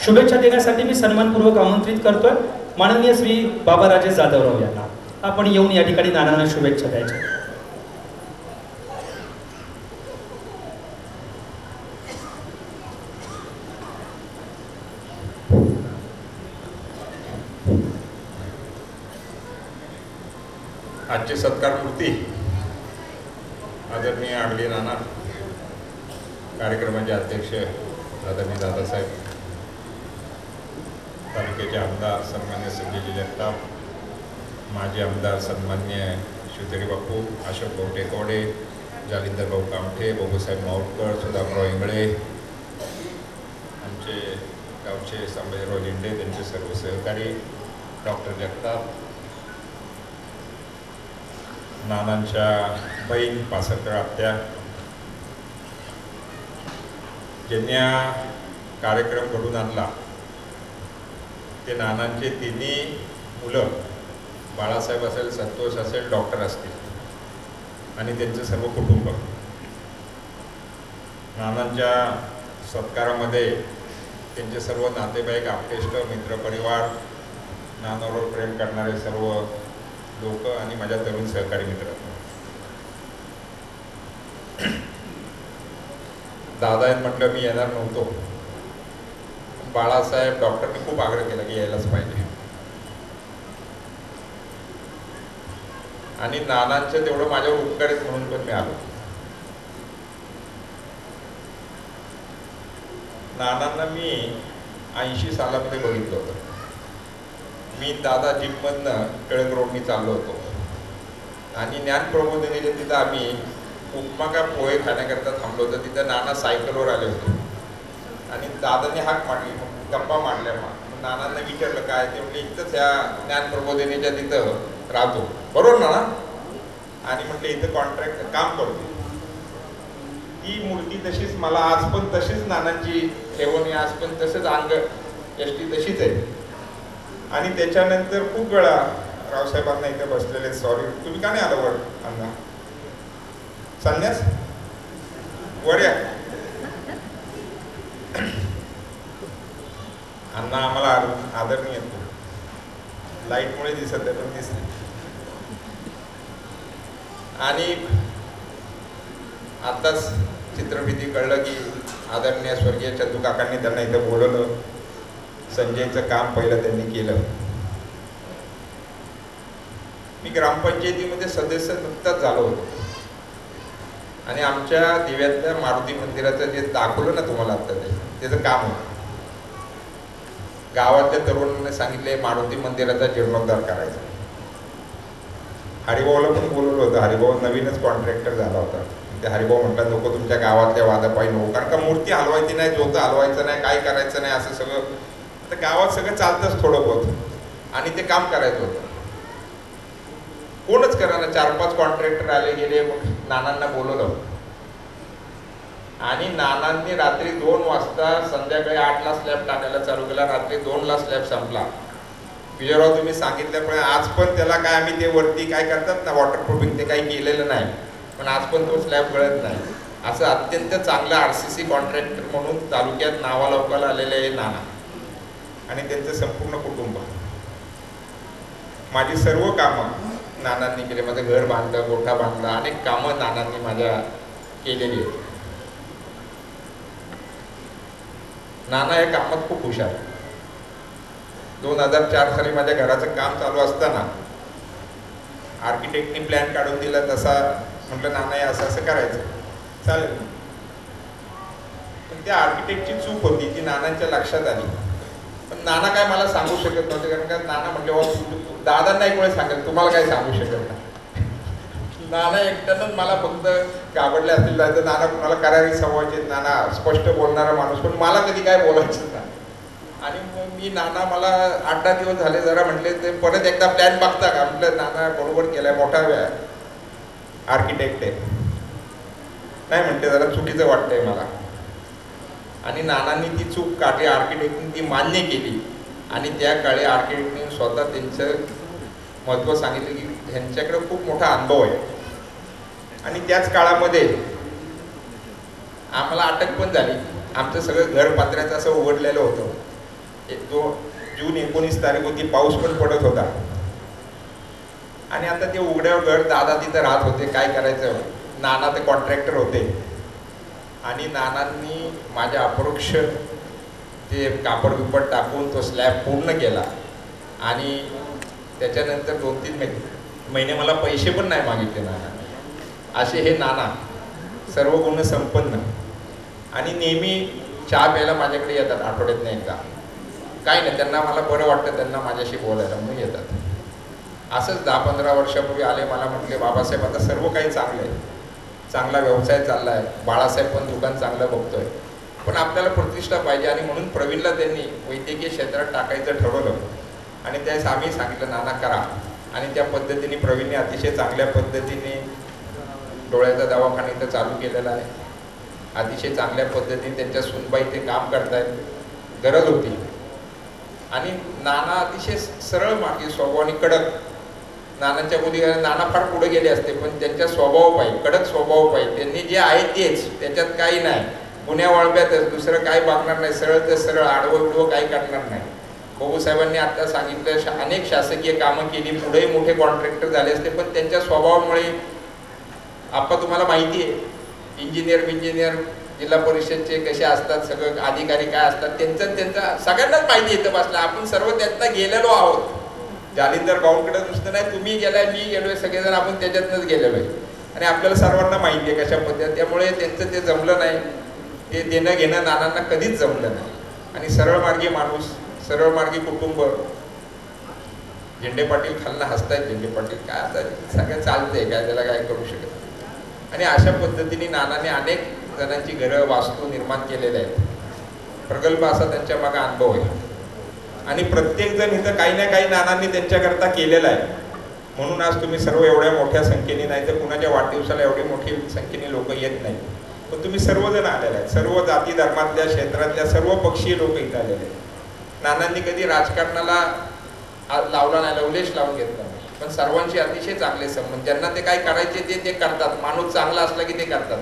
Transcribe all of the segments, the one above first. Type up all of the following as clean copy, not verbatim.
शुभेच्छा देण्यासाठी मी सन्मानपूर्वक आमंत्रित करतोय माननीय श्री बाबाराजे जाधवराव यांना. आपण येऊन या ठिकाणी नानांना शुभेच्छा द्यायच्या. आजचे सत्कार मूर्ती आदरणीय आगली नाना, कार्यक्रमाचे अध्यक्ष आदरणीय दादासाहेब, तालुक्याचे आमदार सन्मान्य संजयजी जगताप, माजी आमदार सन्मान्य शिवतरी बापू, अशोक भाऊ टेकवडे, जालिंदर भाऊ कामठे, बाबूसाहेब माऊटकर, सुधामराव इंगळे, आमचे गावचे संभाजीराव झेंडे, त्यांचे सर्व सहकारी, डॉक्टर जगताप, नानांच्या बहीण पासकर आत्या, ज्यांनी हा कार्यक्रम घडून आणला ते नानांचे तिन्ही मुलं, बाळासाहेब असेल, संतोष असेल, डॉक्टर असतील आणि त्यांचं सर्व कुटुंब. नानांच्या सत्कारामध्ये त्यांचे सर्व नातेवाईक, आपटेष्ट, मित्रपरिवार, नानावर प्रेम करणारे सर्व लोक आणि माझ्या तरुण सहकारी मित्र. दादा म्हटलं मी येणार नव्हतो, बाळासाहेब डॉक्टरने खूप आग्रह केला की यायलाच पाहिजे आणि नानांचं तेवढं माझ्यावर उपकार आहेत म्हणून पण मी आलो. नानांना मी 80 सालामध्ये बघितलं होतं. मी दादा जिममधनं टिळक रोडनी चाललो होतो आणि ज्ञान प्रबोधिनीच्या तिथं आम्ही उपमा का पोहे खाण्याकरता थांबलो होतो. तिथं नाना सायकलवर आले होते आणि दादाने हाक मारली, गप्पा मारल्या. नानांना विचारलं काय, ते म्हटले इथंच ह्या ज्ञान प्रबोधिनीच्या तिथं राहतो. बरोबर ना? आणि म्हटलं इथं कॉन्ट्रॅक्ट काम करतो. ती मूर्ती तशीच मला आज पण तशीच नानांची ठेवणी, आज पण तसंच अंग यष्टी तशीच आहे. आणि त्याच्यानंतर खूप वेळा रावसाहेबांना इथे बसलेले, सॉरी तुम्ही का नाही आलं वर अण्णा, संन्यास वर या अण्णा, आम्हाला आदर नाही येतो, लाईटमुळे दिसत आहे पण दिसत. आणि आताच चित्रफिती कळलं की आदरणीय स्वर्गीय चंदू काकांनी त्यांना इथं बोलवलं. संजयचं काम पहिलं त्यांनी केलं. मी ग्रामपंचायतीमध्ये सदस्य नुकताच झालो होतो आणि आमच्या दिव्यातल्या मारुती मंदिराचं जे दाखवलं ना तुम्हाला आता, त्याचं काम होतं. गावातल्या तरुणांनी सांगितले मारुती मंदिराचा जीर्णोद्धार करायचा. हरिभाऊला पण बोलवलं होतं. हरिभाऊ नवीनच कॉन्ट्रॅक्टर झाला होता. ते हरिभाऊ म्हटलं नको तुमच्या गावातल्या वादापायी नको, कारण का मूर्ती हलवायची नाही, जोतं हलवायचं नाही, काय करायचं नाही, असं सगळं. तर गावात सगळं चालतंच थोडं बहुत आणि ते काम करायचं होतं. कोणच करा ना, 4-5 कॉन्ट्रॅक्टर आले गेले. मग नानांना बोलवलं आणि नानांनी रात्री 2 वाजता संध्याकाळी 8ला स्लॅब टाकायला चालू केला. रात्री 2ला स्लॅब संपला. विजयराव तुम्ही सांगितल्यामुळे आज पण त्याला काय आम्ही ते वरती काय करतात ना वॉटरप्रूफिंग, ते काही केलेलं नाही, पण आज पण तो स्लॅब गळत नाही. असं अत्यंत चांगलं RCC कॉन्ट्रॅक्टर म्हणून तालुक्यात नावालौकाला आलेले आहे नाना आणि त्यांचं संपूर्ण कुटुंब. माझी सर्व कामं नानांनी केले. माझं घर बांधलं, गोठा बांधला, अनेक कामं नानांनी माझ्या केलेली आहेत. नाना या कामात खूप हुशार. 2004 साली माझ्या घराचं काम चालू असताना आर्किटेक्टनी प्लॅन काढून दिला तसा. म्हटलं नाना हे असं असं करायचं, चालेल. पण त्या आर्किटेक्टची चूक होती ती नानांच्या लक्षात आली. पण नाना काय मला सांगू शकत नव्हते, कारण का नाना म्हटले दादा नाही कोणी सांगेल, तुम्हाला काय सांगू शकत नाही. नाना एकट्यानंच मला फक्त घाबरले असतील. तर नाना कुणाला करारी संवायचे, नाना स्पष्ट बोलणारा माणूस, पण मला कधी काय बोलायचं नाही. आणि मग मी नाना मला 8-10 दिवस झाले जरा म्हटले ते परत एकदा प्लॅन बघता का. म्हटलं नाना बरोबर केलाय, मोठा आर्किटेक्ट आहे. नाही म्हणते जरा चुकीचं वाटतंय मला. आणि नानांनी ती चूक काढली, आर्किटेक्टनी ती मान्य केली आणि त्या काळी आर्किटेक्टने स्वतः त्यांचं महत्त्व सांगितलं की ह्यांच्याकडे खूप मोठा अनुभव आहे. आणि त्याच काळामध्ये आम्हाला अटक पण झाली. आमचं सगळं घर पात्र्याचं असं उघडलेलं होतं जून 19 तारीख होती, पाऊस पण पडत होता आणि आता ते उघड्यावर घर, दादा तिथं राहत होते. काय करायचं, नाना ते कॉन्ट्रॅक्टर होते आणि नानांनी माझ्या अपरोक्ष ते कापड बिपड टाकून तो स्लॅब पूर्ण केला आणि त्याच्यानंतर 2-3 महिने मला पैसे पण नाही मागितले नाना. असे हे नाना सर्व गुण संपन्न आणि नेहमी चहा प्यायला माझ्याकडे येतात आठवड्यातनं एकदा. काय नाही, त्यांना मला बरं वाटतं, त्यांना माझ्याशी बोलायला म्हणून येतात. असंच 10-15 वर्षापूर्वी आले, मला म्हटले बाबासाहेब आता सर्व काही चांगलं आहे, चांगला व्यवसाय चालला आहे, बाळासाहेब पण दुकान चांगलं बघतोय, पण आपल्याला प्रतिष्ठा पाहिजे. आणि म्हणून प्रवीणला त्यांनी वैद्यकीय क्षेत्रात टाकायचं ठरवलं आणि त्यावेळेस आम्ही सांगितलं नाना करा. आणि त्या पद्धतीने प्रवीणने अतिशय चांगल्या पद्धतीने डोळ्याचा दवाखाना इथं चालू केलेला आहे. अतिशय चांगल्या पद्धतीने त्यांच्या सुनबाई ते काम करतायत. गरज होती आणि नाना अतिशय सरळ मार्गी स्वभावाने कडक. नानांच्या मुली नाना फार पुढे गेले असते, पण त्यांच्या स्वभाव पाहिजे, कडक स्वभाव पाहिजे. त्यांनी जे आहे तेच, त्याच्यात काही नाही, गुन्ह्या वळब्यातच, दुसरं काही बघणार नाही, सरळ ते सरळ, आडवं बिडवं काही करणार नाही. भाऊसाहेबांनी आता सांगितलं अनेक शासकीय कामं केली, पुढेही मोठे कॉन्ट्रॅक्टर झाले असते, पण त्यांच्या स्वभावामुळे आपण तुम्हाला माहिती आहे इंजिनियर जिल्हा परिषदचे कसे असतात, सगळं अधिकारी काय असतात, त्यांचा सगळ्यांनाच माहिती येतं बसला. आपण सर्व त्यातनं गेलेलो आहोत. जालिंदर गावकडे नुसतं नाही, तुम्ही गेलाय, मी गेलोय, सगळेजण आपण त्याच्यातनंच गेलेलो आहे आणि आपल्याला सर्वांना माहिती आहे कशा पद्धती. त्यामुळे त्यांचं ते जमलं नाही, ते देणं घेणं नानांना कधीच जमलं नाही. आणि सरळ मार्गी माणूस, सरळ मार्गी कुटुंब. झेंडे पाटील खालनं हसतायत, झेंडे पाटील काय आता सगळं चालतंय काय, त्याला काय करू शकत. आणि अशा पद्धतीने नानाने अनेक जणांची घरं वास्तू निर्माण केलेले आहेत. प्रगल्भ असा त्यांच्या मागे अनुभव आहे आणि प्रत्येक जण इथं काही ना काही नानांनी त्यांच्याकरता केलेलं आहे. म्हणून आज तुम्ही सर्व एवढ्या मोठ्या संख्येने, नाही तर कुणाच्या वाढदिवसाला एवढी मोठी संख्येने लोक येत नाही, पण तुम्ही सर्वजण आलेले आहेत. सर्व जाती धर्मातल्या, क्षेत्रातल्या सर्व पक्षीय लोक इथं आलेले आहेत. नानांनी कधी राजकारणाला लावला नाही, लवलेश लावून घेतला नाही, पण सर्वांशी अतिशय चांगले संबंध. ज्यांना ते काय करायचे ते करतात. माणूस चांगला असला की ते करतात.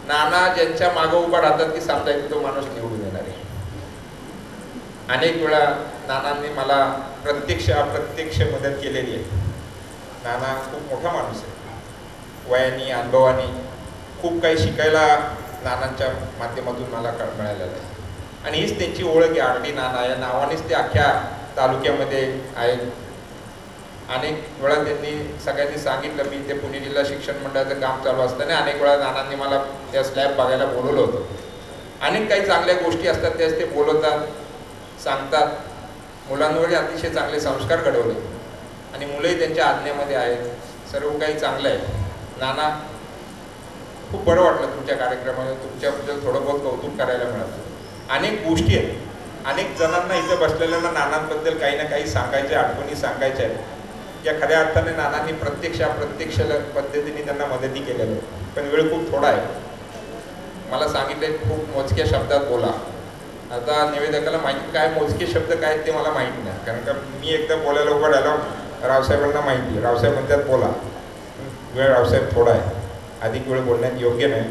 नाना ज्यांच्या मागं उभा राहतात की समजायचं तो माणूस निवडून येणार आहे. अनेक वेळा नानांनी मला प्रत्यक्ष अप्रत्यक्ष मदत केलेली आहे. नाना खूप मोठा माणूस आहे, वयाने अनुभवाने खूप काही शिकायला नानांच्या माध्यमातून मला मिळालेलं आहे. आणि हीच त्यांची ओळख आहे. आरडी नाना या नावानेच ते अख्ख्या तालुक्यामध्ये आहेत. अनेक वेळा त्यांनी सगळ्यांनी सांगितलं, मी ते पुणे जिल्हा शिक्षण मंडळाचं काम चालू असताना अनेक वेळा नानांनी मला त्या स्लॅब बघायला बोलवलं होतं. अनेक काही चांगल्या गोष्टी असतात त्याच ते बोलवतात, सांगतात. मुलांवर अतिशय चांगले संस्कार घडवले आणि मुलंही त्यांच्या आज्ञेमध्ये आहेत. सर्व काही चांगलं आहे. नाना खूप बरं वाटलं तुमच्या कार्यक्रमामध्ये, तुमच्याबद्दल थोडं बहुत कौतुक करायला मिळालं. अनेक गोष्टी आहेत, अनेक जणांना इथं बसलेल्यांना नानांबद्दल काही ना काही सांगायच्या, आठवणी सांगायच्या आहेत. या खऱ्या अर्थाने नानांनी प्रत्यक्ष अप्रत्यक्ष पद्धतीने त्यांना मदती केलेली आहे. पण वेळ खूप थोडा आहे. मला सांगितले खूप मोजक्या शब्दात बोला. आता निवेदकाला माहिती काय मोजके शब्द काय ते मला माहीत नाही, कारण का मी एकदा बोलायला उभं राहिलो, रावसाहेबांना माहिती आहे, रावसाहेब म्हणतात बोला. वेळ रावसाहेब थोडा आहे, अधिक वेळ बोलण्यात योग्य नाही.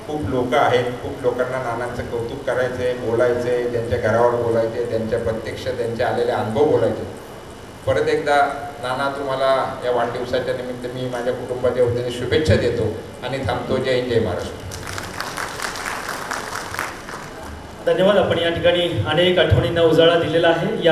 खूप लोक आहेत, खूप लोकांना नानांचं कौतुक करायचं आहे, बोलायचं आहे, त्यांच्या घरावर बोलायचं आहे, त्यांच्या प्रत्यक्ष त्यांचे आलेले अनुभव बोलायचे. परत एकदा नाना तुम्हाला या वाढदिवसाच्या निमित्त मी माझ्या कुटुंबाच्या वतीने शुभेच्छा देतो आणि थांबतो. जय हिंद, जय महाराष्ट्र. धन्यवाद. आपण या ठिकाणी अनेक आठवणींना उजाळा दिलेला आहे. या